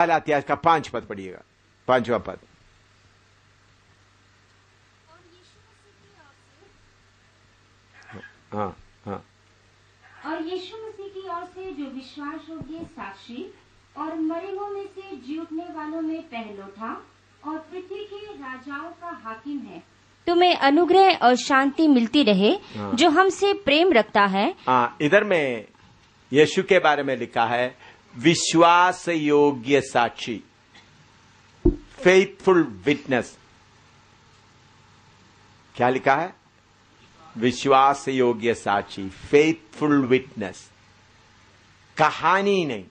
अध्याय का 5 पद पढ़िएगा, 5वां पद। हाँ हाँ। और यीशु मसीह की ओर से जो विश्वास योग्य साक्षी और मरे हुओं में से जी उठने वालों में पहलो था और पृथ्वी के राजाओं का हाकिम है, तुम्हें अनुग्रह और शांति मिलती रहे जो हमसे प्रेम रखता है। इधर में यीशु के बारे में लिखा है विश्वास योग्य साक्षी, फेथफुल विटनेस। क्या लिखा है? विश्वास योग्य साक्षी, फेथफुल विटनेस। कहानी नहीं।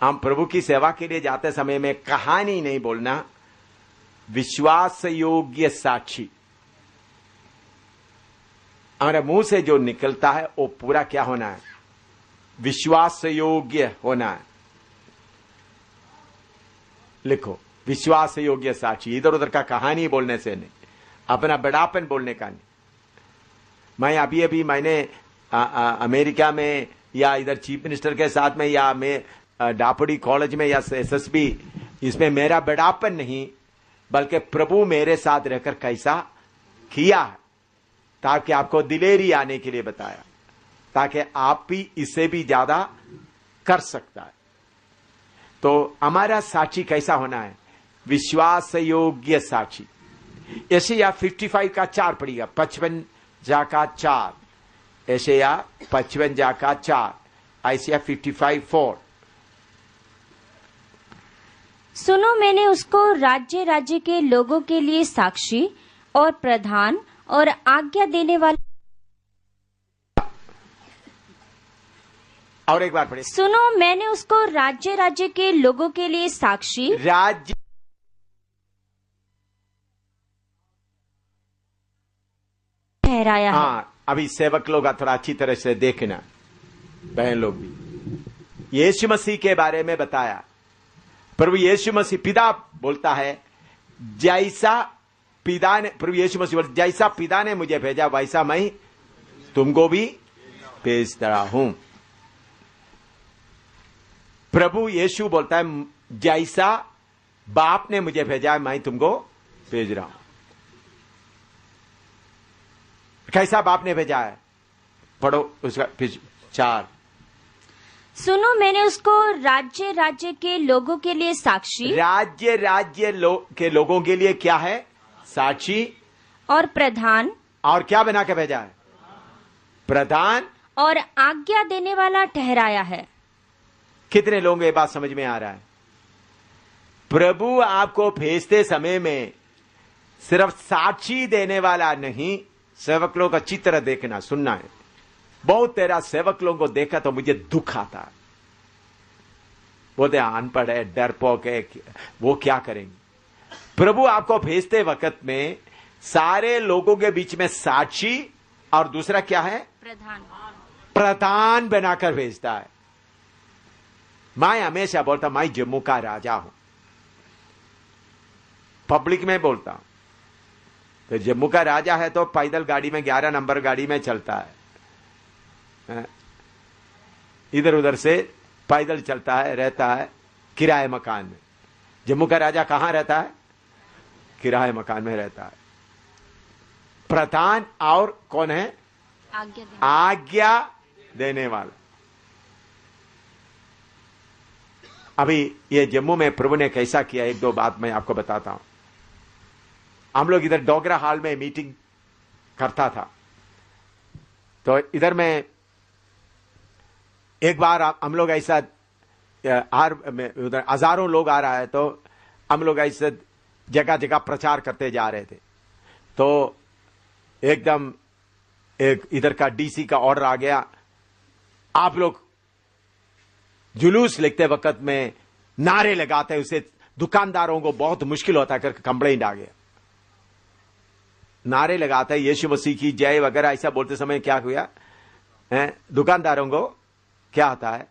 हम प्रभु की सेवा के लिए जाते समय में कहानी नहीं बोलना, विश्वास योग्य साक्षी। हमारे मुंह से जो निकलता है वो पूरा क्या होना है? विश्वास योग्य होना है। लिखो, विश्वास योग्य साक्षी। इधर उधर का कहानी बोलने से नहीं, अपना बड़ापन बोलने का नहीं। मैं अभी मैंने अमेरिका में या इधर चीफ मिनिस्टर के साथ में या मैं डापड़ी कॉलेज में या एसएसबी, इसमें मेरा बड़ापन नहीं, बल्कि प्रभु मेरे साथ रहकर कैसा किया है, ताकि आपको दिलेरी आने के लिए बताया, ताकि आप भी इससे भी ज्यादा कर सकता है। तो हमारा साक्षी कैसा होना है? विश्वास योग्य साक्षी। यशायाह 55 का 4 पढ़िएगा, 55 का 4। यशायाह 55 का 4, यशायाह 55:4। सुनो, मैंने उसको राज्य राज्य के लोगों के लिए साक्षी और प्रधान और आज्ञा देने वाला। और एक बार पढ़िए। सुनो, मैंने उसको राज्य राज्य के लोगों के लिए साक्षी, राज्य ठहराया है। अभी सेवक लोग थोड़ा अच्छी तरह से देखना, बहन लोग भी। यीशु मसीह के बारे में बताया। प्रभु यीशु मसीह, पिता बोलता है जैसा पिता ने, प्रभु यीशु मसीह बोलता जैसा पिता ने मुझे भेजा वैसा मैं तुमको भी भेज रहा हूं। प्रभु यीशु बोलता है जैसा बाप ने मुझे भेजा है मैं तुमको भेज रहा हूं। कैसा बाप ने भेजा है? पढ़ो उसका फिर 4। सुनो, मैंने उसको राज्य राज्य के लोगों के लिए साक्षी, राज्य राज्य के लोगों के लिए क्या है? साक्षी और प्रधान, और क्या बना के भेजा है? प्रधान और आज्ञा देने वाला ठहराया है। कितने लोगों को ये बात समझ में आ रहा है? प्रभु आपको भेजते समय में सिर्फ साक्षी देने वाला नहीं, सेवक लोग अच्छी तरह देखना, सुनना है। बहुत तेरा सेवक लोगों को देखा तो मुझे दुख आता है। बोलते अनपढ़ है, डरपोक है, वो क्या करेंगे? प्रभु आपको भेजते वक्त में सारे लोगों के बीच में साक्षी और दूसरा क्या है? प्रधान बनाकर भेजता है। मैं हमेशा बोलता मैं जम्मू का राजा हूं, पब्लिक में बोलता हूं। तो जम्मू का राजा है तो पैदल गाड़ी में 11 नंबर गाड़ी में चलता है, इधर उधर से पैदल चलता है, रहता है किराए मकान में। जम्मू का राजा कहां रहता है? किराए मकान में रहता है। प्रधान और कौन है? आज्ञा देने वाला। अभी ये जम्मू में प्रभु ने कैसा किया, 1-2 बात मैं आपको बताता हूं। हम लोग इधर डोगरा हॉल में मीटिंग करता था, तो इधर में एक बार हम लोग ऐसा उधर हजारों लोग आ रहा है, तो हम लोग ऐसे जगह जगह प्रचार करते जा रहे थे। तो एकदम एक इधर का डीसी का ऑर्डर आ गया, आप लोग जुलूस लिखते वक्त में नारे लगाते, उसे दुकानदारों को बहुत मुश्किल होता है करके कंप्लेंट आ गया। नारे लगाता है यीशु मसीह की जय वगैरह, ऐसा बोलते समय क्या हुआ? दुकानदारों को क्या आता है?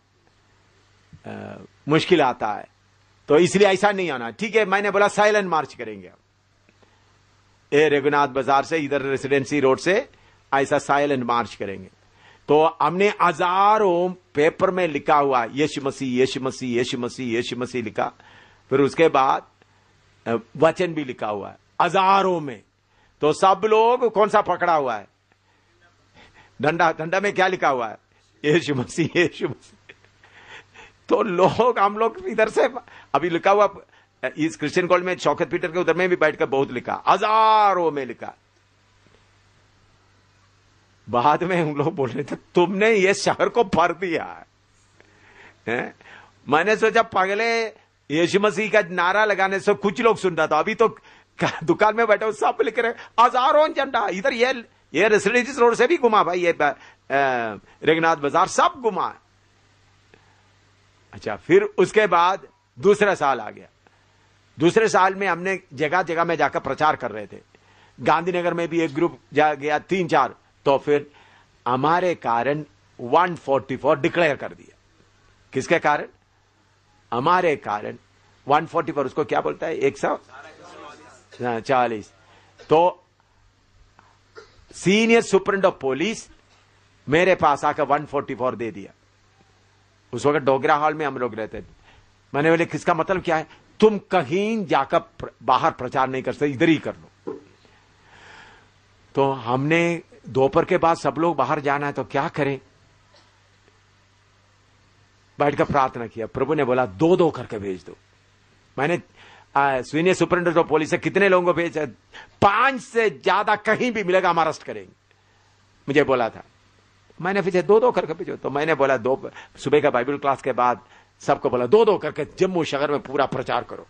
मुश्किल आता है। तो इसलिए ऐसा नहीं आना। ठीक है, मैंने बोला साइलेंट मार्च करेंगे। ये रघुनाथ बाजार से इधर रेसिडेंसी रोड से ऐसा साइलेंट मार्च करेंगे। तो हमने हजारों पेपर में लिखा हुआ यीशु मसीह यीशु मसीह यीशु मसीह यीशु मसीह लिखा, फिर उसके बाद वचन भी लिखा हुआ है हजारों में। तो सब लोग कौन सा पकड़ा हुआ है? डंडा में क्या लिखा हुआ है? यीशु मसीह यीशु मसीह। तो लोग, हम लोग इधर से अभी लिखा हुआ इस क्रिश्चियन कॉलेज में शौकत पीटर के उधर में भी बैठकर बहुत लिखा, हजारों में लिखा। बाद में हम लोग बोल रहे थे तुमने ये शहर को भर दिया है? मैंने सोचा पगले यीशु मसीह का नारा लगाने से कुछ लोग सुन रहा था, अभी तो दुकान में बैठे सब लिख रहे हजारों झंडा। इधर ये रेसिडेंस रोड से भी घुमा भाई, ये रघुनाथ बाजार सब घुमा। अच्छा, फिर उसके बाद दूसरा साल आ गया। दूसरे साल में हमने जगह जगह में जाकर प्रचार कर रहे थे। गांधीनगर में भी एक ग्रुप जा गया 3-4। तो फिर हमारे कारण 144 डिक्लेयर कर दिया। किसके कारण? हमारे कारण 144, उसको क्या बोलता है? 140। तो सीनियर सुपरिटेंडेंट ऑफ पुलिस मेरे पास आकर 144 दे दिया। उस वक्त डोगरा हॉल में हम लोग रहते थे। मैंने बोले किसका मतलब क्या है? तुम कहीं जाकर बाहर प्रचार नहीं कर सकते, इधर ही कर लो। तो हमने दोपहर के बाद सब लोग बाहर जाना है तो क्या करें? बैठकर प्रार्थना किया। प्रभु ने बोला 2-2 करके भेज दो। मैंने सीनियर सुपरिटेंडेंट ऑफ पुलिस से कितने लोगों को भेजा? 5 से ज्यादा कहीं भी मिलेगा हम अरेस्ट करेंगे, मुझे बोला था। मैंने फिर 2-2 करके भेजो। तो मैंने बोला सुबह का बाइबल क्लास के बाद सबको बोला 2-2 करके जम्मू शहर में पूरा प्रचार करो।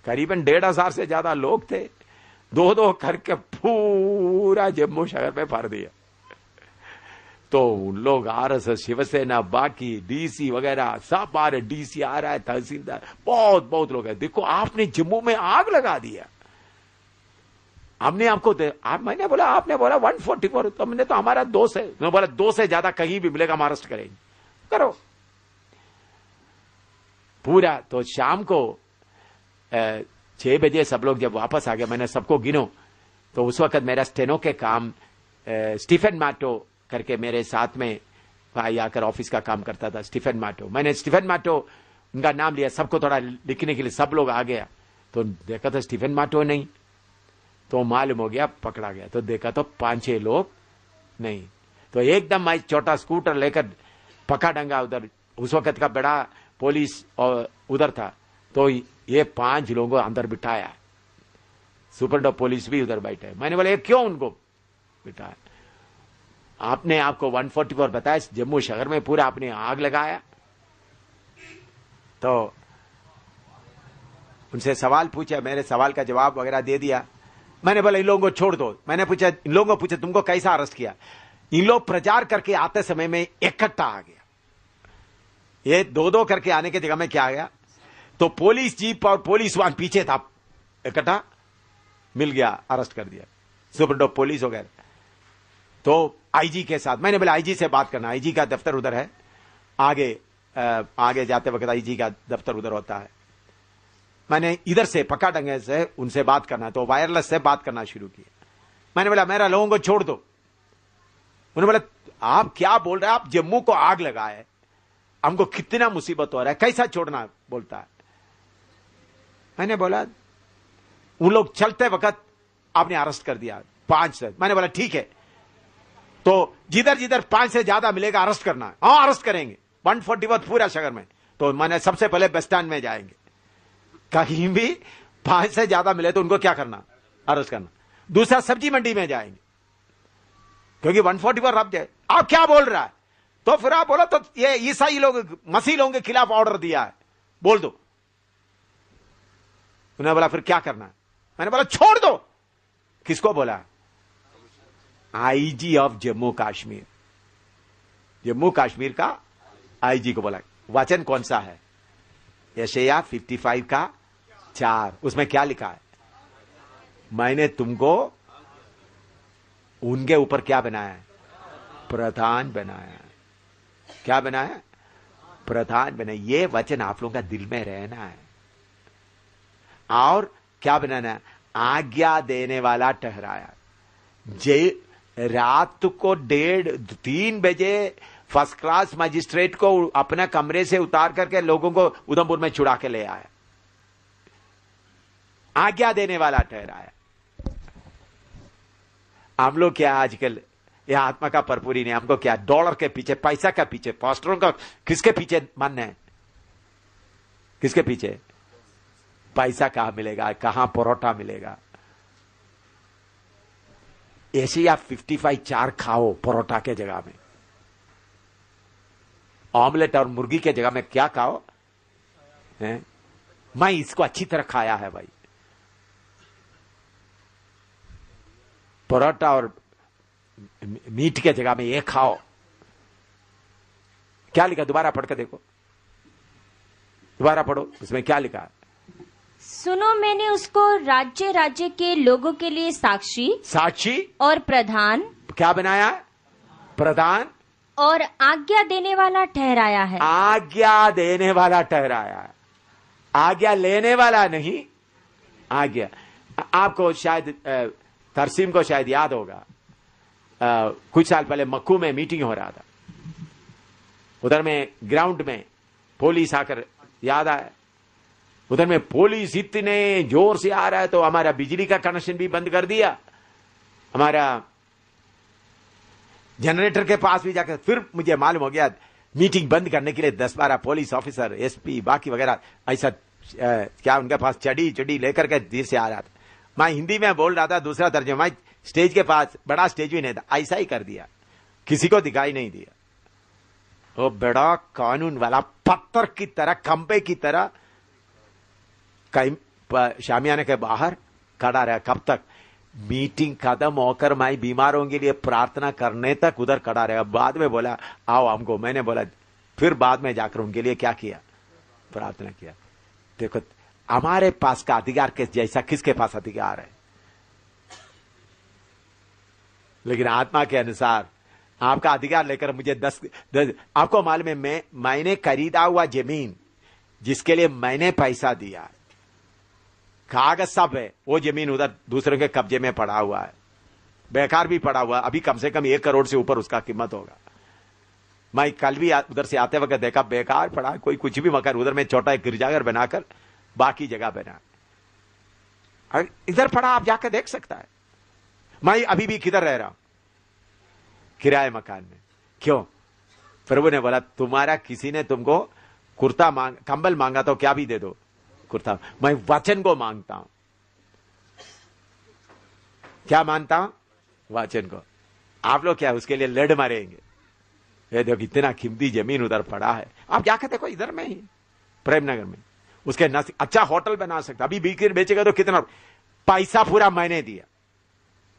करीबन 1,500 से ज्यादा लोग थे। 2-2 करके पूरा जम्मू शहर में भर दिया। तो उन लोग आरएसएस, शिवसेना, बाकी डीसी वगैरह सब आ रहे। डीसी आ रहा है, तहसीलदार, बहुत लोग हैं। देखो आपने जम्मू में आग लगा दिया। हमने आपको मैंने बोला, आपने बोला 144, तो हमने तो हमारा 2 से, मैं बोला 2 से ज्यादा कहीं भी मिलेगा हम अरेस्ट करेंगे, करो पूरा। तो शाम को 6 बजे सब लोग जब वापस आ गए, मैंने सबको गिनो। तो उस वक्त मेरा स्टेनो के काम स्टीफन मैटो करके मेरे साथ में भाई आकर ऑफिस का काम करता था, स्टीफन मैटो। मैंने स्टीफन मैटो उनका नाम लिया सबको थोड़ा लिखने के लिए। सब लोग आ गया तो देखा तो स्टीफन मैटो नहीं, तो मालूम हो गया पकड़ा गया। तो देखा तो 5-6 लोग नहीं। तो एकदम मैं छोटा स्कूटर लेकर पका डंगा उधर, उस वक्त का बड़ा पुलिस और उधर था। तो ये 5 लोगों को अंदर बिठाया। सुपरिटेंडेंट पुलिस भी उधर बैठे। मैंने बोला क्यों उनको बिठाया? आपने आपको 144 बताया, जम्मू शहर में पूरा आपने आग लगाया। तो उनसे सवाल पूछा, मेरे सवाल का जवाब वगैरह दे दिया। मैंने बोला इन लोगों को छोड़ दो। मैंने पूछा, इन लोगों को पूछा तुमको कैसा अरेस्ट किया? इन लोग प्रचार करके आते समय में इकट्ठा आ गया। ये 2-2 करके आने की जगह में क्या आ गया? तो पुलिस जीप और पुलिस वाहन पीछे था, इकट्ठा मिल गया, अरेस्ट कर दिया सुपरिटेंडेंट पुलिस वगैरह। तो आईजी के साथ, मैंने बोला आईजी से बात करना, आईजी का दफ्तर उधर है, आगे जाते वक्त आईजी का दफ्तर उधर होता है। मैंने इधर से पक्का डंगे से उनसे बात करना, तो वायरलेस से बात करना शुरू किया। मैंने बोला मेरा लोगों को छोड़ दो। उन्होंने बोला आप क्या बोल रहे हैं? आप जम्मू को आग लगाए, हमको कितना मुसीबत हो रहा है, कैसा छोड़ना बोलता है? मैंने बोला उन लोग चलते वक्त आपने अरेस्ट कर दिया 5 से। मैंने बोला ठीक है, तो जिधर जिधर 5 से ज्यादा मिलेगा अरेस्ट करना है। हाँ अरेस्ट करेंगे 144 पूरा शहर में। तो मैंने सबसे पहले बस स्टैंड में जाएंगे, कहीं भी 5 से ज्यादा मिले तो उनको क्या करना? अरेस्ट करना। दूसरा सब्जी मंडी में जाएंगे, क्योंकि 144 रब जाए। आप क्या बोल रहा है? तो फिर आप बोलो तो ये ईसाई लोग, मसीह लोगों के खिलाफ ऑर्डर दिया है, बोल दो। उन्होंने बोला फिर क्या करना है? मैंने बोला छोड़ दो। किसको बोला? आईजी ऑफ जम्मू कश्मीर, जम्मू कश्मीर का आईजी को बोला। वचन कौन सा है? यशायाह 55 का 4। उसमें क्या लिखा है? मैंने तुमको उनके ऊपर क्या बनाया है? प्रधान बनाया। क्या बनाया? प्रधान बनाया। ये वचन आप लोगों का दिल में रहना है। और क्या बनाना है? आज्ञा देने वाला ठहराया। रात को 2:30-3 बजे फर्स्ट क्लास मजिस्ट्रेट को अपना कमरे से उतार करके लोगों को उधमपुर में छुड़ा के ले आया, आज्ञा देने वाला ठहराया। हम लोग क्या आजकल ये आत्मा का भरपूरी नहीं, हमको क्या डॉलर के पीछे, पैसा के पीछे, पास्टरों का किसके पीछे मन है? किसके पीछे? पैसा कहां मिलेगा, कहां परोठा मिलेगा। ऐसे आप 55 चार खाओ परोठा के जगह में, ऑमलेट और मुर्गी के जगह में क्या खाओ है? मैं इसको अच्छी तरह खाया है भाई, परोठा और मीट के जगह में ये खाओ। क्या लिखा? दोबारा पढ़ के देखो, दोबारा पढ़ो, उसमें क्या लिखा? सुनो, मैंने उसको राज्य राज्य के लोगों के लिए साक्षी और प्रधान, क्या बनाया? प्रधान और आज्ञा देने वाला ठहराया है। आज्ञा देने वाला ठहराया है, आज्ञा लेने वाला नहीं। आज्ञा। आपको शायद तरसीम को शायद याद होगा, कुछ साल पहले मक्कू में मीटिंग हो रहा था, उधर में ग्राउंड में पुलिस आकर, याद आया, उधर में पुलिस इतने जोर से आ रहा है तो हमारा बिजली का कनेक्शन भी बंद कर दिया, हमारा जनरेटर के पास भी जाकर, फिर मुझे मालूम हो गया मीटिंग बंद करने के लिए 10-12 पुलिस ऑफिसर, एसपी बाकी वगैरह ऐसा क्या उनके पास चढ़ी लेकर के धीरे से आ रहा था। मैं हिंदी में बोल रहा था, दूसरा तर्जुमा स्टेज के पास, बड़ा स्टेज भी नहीं था, ऐसा ही कर दिया, किसी को दिखाई नहीं दिया। वो बड़ा कानून वाला पत्थर की तरह, खंबे की तरह कहीं शामियाने के बाहर खड़ा रहा। कब तक? मीटिंग खत्म होकर मैं बीमारों के लिए प्रार्थना करने तक उधर खड़ा रहा। बाद में बोला आओ हमको, मैंने बोला, फिर बाद में जाकर उनके लिए क्या किया? प्रार्थना किया। देखो हमारे पास का अधिकार के जैसा किसके पास अधिकार है? लेकिन आत्मा के अनुसार आपका अधिकार लेकर मुझे 10 आपको मालूम है, मैंने खरीदा हुआ जमीन जिसके लिए मैंने पैसा दिया, कागज सब है, वो जमीन उधर दूसरे के कब्जे में पड़ा हुआ है, बेकार भी पड़ा हुआ, अभी कम से कम 1 करोड़ से ऊपर उसका कीमत होगा। मैं कल भी उधर से आते वक्त देखा, बेकार पड़ा, कोई कुछ भी मकान, उधर में छोटा एक गिरजाघर बनाकर बाकी जगह बना, इधर पड़ा, आप जाकर देख सकता है। मैं अभी भी किधर रह रहा हूं? किराए मकान में। क्यों? प्रभु ने बोला तुम्हारा किसी ने तुमको कुर्ता कंबल मांगा तो क्या भी दे दो, कुर्ता। मैं वचन को मांगता हूं। क्या मानता हूं? वचन को। आप लोग क्या उसके लिए लड़ मारेंगे? ये देखो इतना कीमती जमीन उधर पड़ा है, आप जाकर देखो, इधर में ही प्रेमनगर में, उसके अच्छा होटल बना सकता। अभी बिक्री बेचेगा तो कितना पैसा पूरा मैंने दिया,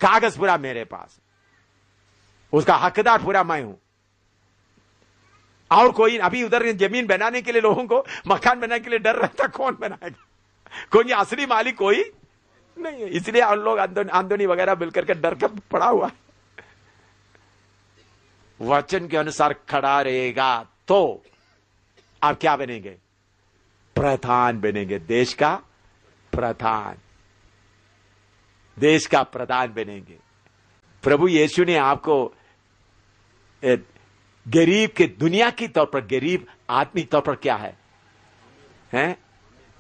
कागज पूरा मेरे पास, उसका हकदार पूरा मैं हूं। और कोई अभी उधर जमीन बनाने के लिए, लोगों को मकान बनाने के लिए डर रहता, कौन बनाएगा? कोई असली मालिक कोई नहीं है, इसलिए हम लोग आंदोनी वगैरह मिलकर के डर के पड़ा हुआ है। वचन के अनुसार खड़ा रहेगा तो आप क्या बनेंगे? प्रधान बनेंगे, देश का प्रधान, देश का प्रधान बनेंगे। प्रभु यीशु ने आपको गरीब के, दुनिया की तौर पर गरीब, आत्मिक तौर पर क्या है? हैं?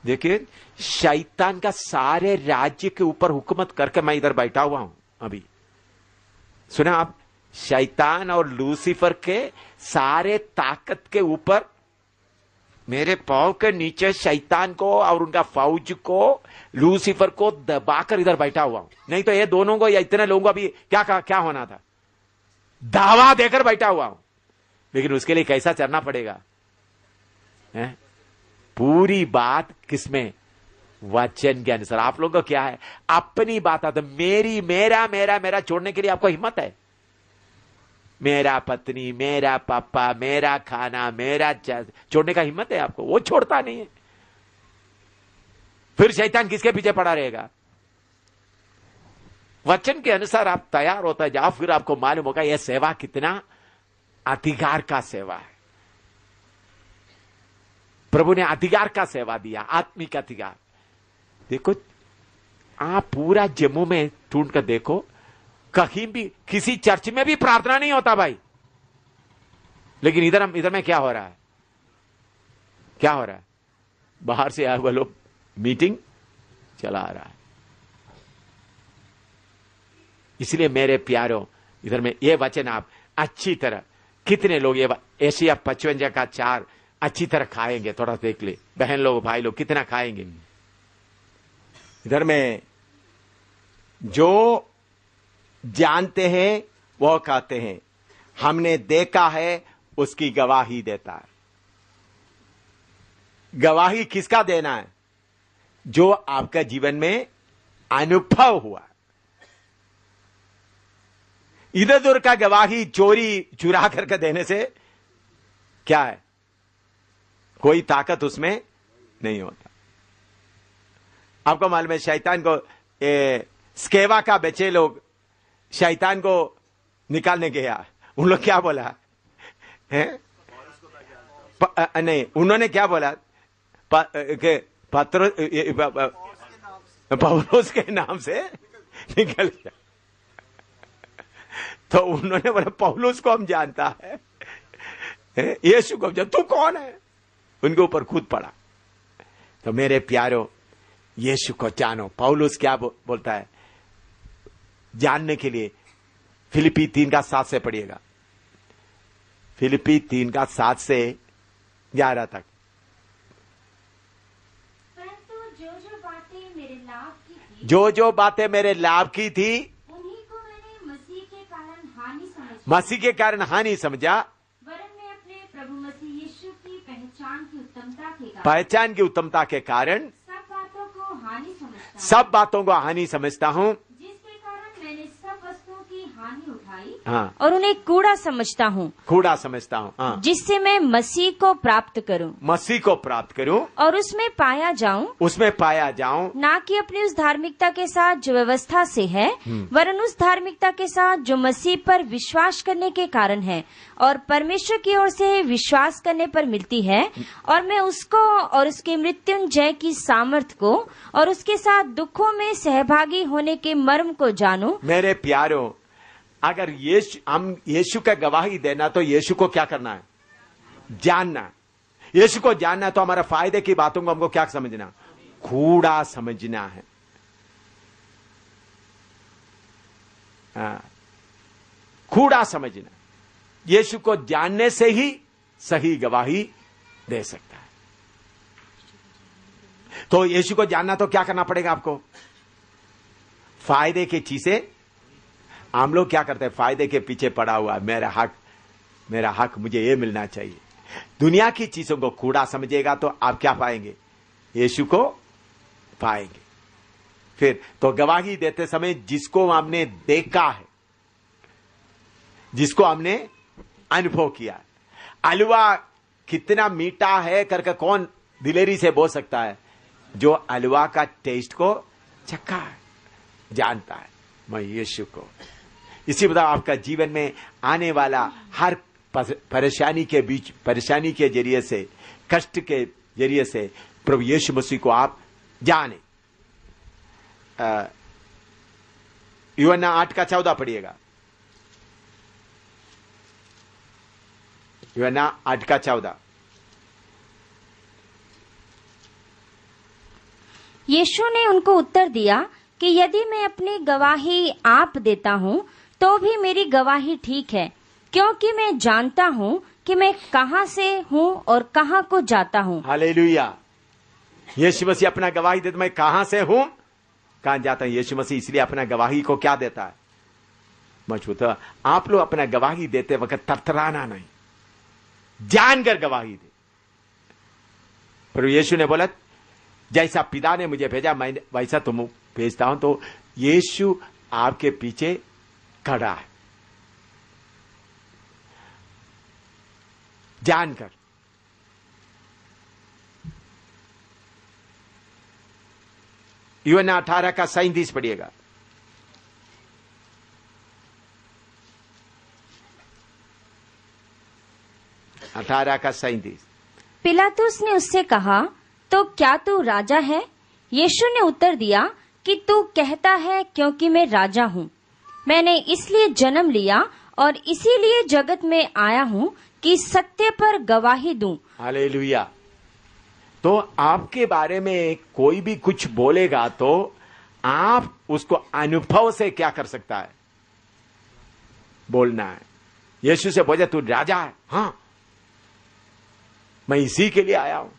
देखिए, शैतान का सारे राज्य के ऊपर हुकूमत करके मैं इधर बैठा हुआ हूं अभी। सुना आप? शैतान और लूसीफर के सारे ताकत के ऊपर, मेरे पांव के नीचे शैतान को और उनका फौज को, लूसीफर को दबाकर इधर बैठा हुआ हूं। नहीं तो ये दोनों को या इतने लोगों को अभी क्या होना था? दावा देकर बैठा हुआ हूं। लेकिन उसके लिए कैसा चलना पड़ेगा? है? पूरी बात किसमें? वचन के अनुसार। आप लोगों को क्या है? अपनी बात आता, मेरा छोड़ने के लिए आपको हिम्मत है? मेरा पत्नी, मेरा पापा, मेरा खाना, मेरा छोड़ने का हिम्मत है आपको? वो छोड़ता नहीं है। फिर शैतान किसके पीछे पड़ा रहेगा? वचन के अनुसार आप तैयार होता जाओ, फिर आपको मालूम होगा यह सेवा कितना अधिकार का सेवा है। प्रभु ने अधिकार का सेवा दिया, आत्मिक अधिकार। देखो, आप पूरा जम्मू में ढूंढ कर देखो, कहीं भी किसी चर्च में भी प्रार्थना नहीं होता भाई। लेकिन इधर में क्या हो रहा है? क्या हो रहा है? बाहर से आए हुए लोग मीटिंग चला आ रहा है। इसलिए मेरे प्यारों, इधर में ये वचन आप अच्छी तरह, कितने लोग ये एशिया 55 का 4 अच्छी तरह खाएंगे? थोड़ा देख ले बहन लोग, भाई लोग, कितना खाएंगे? इधर में जो जानते हैं वो कहते हैं, हमने देखा है उसकी गवाही देता है। गवाही किसका देना है? जो आपका जीवन में अनुभव हुआ। इधर उधर का गवाही चोरी चुरा करके देने से क्या है? कोई ताकत उसमें नहीं होता। आपको मालूम है, शैतान को स्केवा का बच्चे लोग शैतान को निकालने गया, उन लोग क्या बोला है? नहीं, उन्होंने क्या बोला? पौलुस के नाम से निकल गया। तो उन्होंने बोला पौलुस को हम जानता है, यीशु को जो, तू कौन है? उनके ऊपर खुद पड़ा। तो मेरे प्यारों, यीशु को जानो। पौलुस क्या बोलता है जानने के लिए? फिलिपी 3:7 से पढ़िएगा। फिलिपी 3:7 से 11 तक। परंतु जो बातें मेरे लाभ की थी, जो बातें मेरे लाभ की थी, उन्हीं को मैंने मसीह के कारण हानि समझा। मसीह के कारण हानि समझा, वरन मैं अपने प्रभु मसीह यीशु की पहचान की उत्तमता के कारण पहचान की उत्तमता के कारण सब बातों को हानि समझता हूँ। सब बातों को हानि समझता हूं। जिसके कारण मैंने सब वस्तुओं की हानि उठाई हाँ, और उन्हें कूड़ा समझता हूँ, कूड़ा समझता हूं। हाँ, जिससे मैं मसीह को प्राप्त करूँ मसीह को प्राप्त करूं, और उसमें पाया जाऊं, उसमें पाया जाऊं, ना कि अपनी उस धार्मिकता के साथ जो व्यवस्था से है, वरन उस धार्मिकता के साथ जो मसीह पर विश्वास करने के कारण है और परमेश्वर की ओर से विश्वास करने पर मिलती है। और मैं उसको और उसके मृत्युंजय की सामर्थ को और उसके साथ दुखों में सहभागी होने के मर्म को जानूं। मेरे प्यारों, अगर हम यीशु का गवाही देना तो यीशु को क्या करना है? जानना। यीशु को जानना तो हमारा फायदे की बातों को हमको क्या समझना? कूड़ा समझना है। कूड़ा समझना। यीशु को जानने से ही सही गवाही दे सकता है। तो यीशु को जानना तो क्या करना पड़ेगा आपको? फायदे की चीजें, हम लोग क्या करते हैं? फायदे के पीछे पड़ा हुआ, मेरा हक मुझे ये मिलना चाहिए। दुनिया की चीजों को कूड़ा समझेगा तो आप क्या पाएंगे? यीशु को पाएंगे। फिर तो गवाही देते समय जिसको हमने देखा है, जिसको हमने अनुभव किया है। हलवा कितना मीठा है करके कौन दिलेरी से बोल सकता है? जो हलवा का टेस्ट को चखा है, जानता है। मैं यीशु को। इसी प्रकार आपका जीवन में आने वाला हर परेशानी के बीच, परेशानी के जरिए से, कष्ट के जरिए से प्रभु यीशु मसीह को आप जाने। यूहन्ना 8:14 पढ़िएगा। यूहन्ना 8:14। यीशु ने उनको उत्तर दिया कि यदि मैं अपनी गवाही आप देता हूँ तो भी मेरी गवाही ठीक है, क्योंकि मैं जानता हूँ कि मैं कहाँ से हूँ और कहाँ को जाता हूँ। हालेलुया। यीशु मसीह अपना गवाही देता, मैं कहाँ से हूँ, कहाँ जाता हूँ। यीशु मसीह इसलिए अपना गवाही को क्या देता है? मजबूत। आप लोग अपना गवाही देते वक्त तरतराना नहीं, जानकर गवाही दे। पर यीशु ने बोला जैसा पिता ने मुझे भेजा मैं वैसा तुम भेजता हूं। तो यीशु आपके पीछे खड़ा है, जानकर। यूहन्ना 18:37 पढ़िएगा। पिलातुस ने उससे कहा, तो क्या तू राजा है? यीशु ने उत्तर दिया कि तू कहता है क्योंकि मैं राजा हूँ। मैंने इसलिए जन्म लिया और इसीलिए जगत में आया हूँ कि सत्य पर गवाही दूं। हालेलुया। तो आपके बारे में कोई भी कुछ बोलेगा तो आप उसको अनुभव से क्या कर सकता है? बोलना है। यीशु से बोले तू राजा है, हाँ मैं इसी के लिए आया हूं।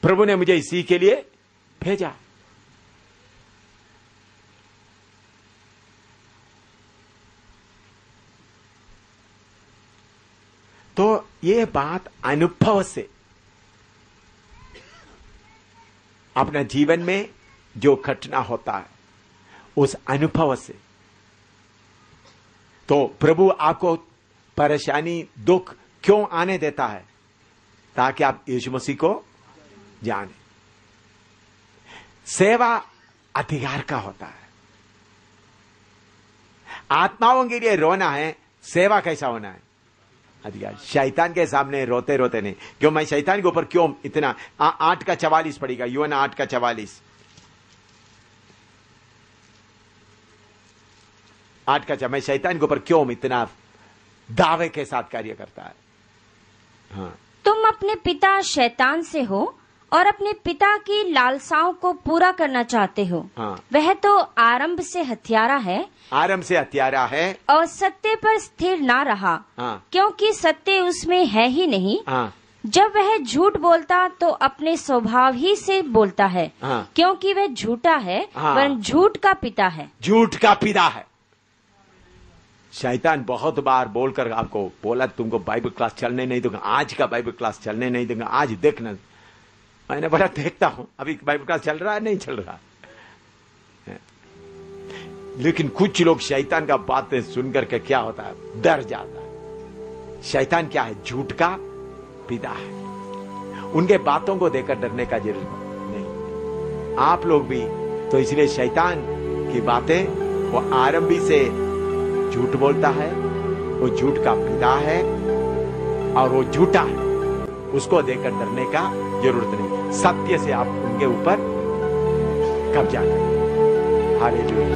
प्रभु ने मुझे इसी के लिए भेजा। तो ये बात अनुभव से अपने जीवन में जो घटना होता है उस अनुभव से, तो प्रभु आपको परेशानी दुख क्यों आने देता है? ताकि आप यीशु मसीह को जाने। सेवा अधिकार का होता है। आत्माओं के लिए रोना है, सेवा कैसा होना है? अधिकार। शैतान के सामने रोते रोते नहीं। क्यों? मैं शैतान के ऊपर क्यों इतना 8 का 44 पड़ेगा, यूहन्ना 8 का 44, 8 का मैं शैतान के ऊपर क्यों इतना दावे के साथ कार्य करता है? हाँ। तुम अपने पिता शैतान से हो और अपने पिता की लालसाओं को पूरा करना चाहते हो। हाँ। वह तो आरंभ से हत्यारा है, आरंभ से हत्यारा है और सत्य पर स्थिर ना रहा। हाँ। क्योंकि सत्य उसमें है ही नहीं। हाँ। जब वह झूठ बोलता तो अपने स्वभाव ही से बोलता है। हाँ। क्योंकि वह झूठा है, हाँ। वरन झूठ का पिता है। झूठ का पिता है। शैतान बहुत बार बोलकर आपको बोला तुमको बाइबल क्लास चलने नहीं दूंगा, आज का बाइबल क्लास चलने नहीं दूंगा, आज देखना। मैंने बोला देखता हूं, अभी बाइबल क्लास चल रहा है नहीं चल रहा। लेकिन कुछ लोग शैतान का बातें सुनकर के क्या होता है, डर जाता है। शैतान क्या है? झूठ का पिता है। उनके बातों को देखकर डरने का जरूरत नहीं। आप लोग भी तो इसलिए शैतान की बातें, वो आरंभी से झूठ बोलता है, वो झूठ का पिता है और वो झूठा है, उसको देखकर डरने का जरूरत नहीं। सत्य से आप उनके ऊपर कब्जा करें। हालेलुया।